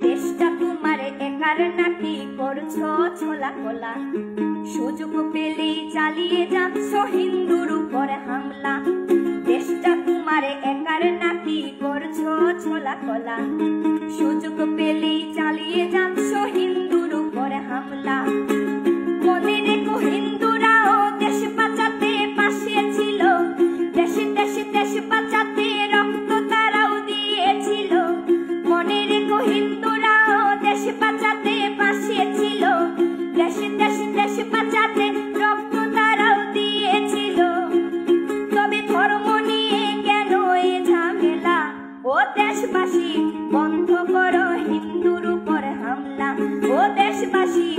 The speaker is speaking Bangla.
দেশটা তোমার একার নাকি করছো ছোলা কোলা, সুযোগ পেলেই চালিয়ে যাচ্ছ হিন্দুর উপরে হামলা। দেশটা তোমার একার নাকি করছো ছোলা কোলা, সুযোগ পেলেই চালিয়ে যাচ্ছ হিন্দুর উপরে হামলা। মনে রেখো হিন্দুরাও দেশ বাঁচাতে পাশে ছিল, দেশে দেশে দেশ বাঁচাতে রক্ত তারাও দিয়েছিল। মনে রেখো হিন্দুরাও দেশ বাঁচাতে পাশে ছিল, দেশে দেশে দেশ বাঁচাতে রক্ত তারাও দিয়েছিল। তবে ধর্ম নিয়ে কেন এ ঝামেলা? ও দেশবাসী বন্ধ করো হিন্দুর উপর হামলা, ও দেশবাসী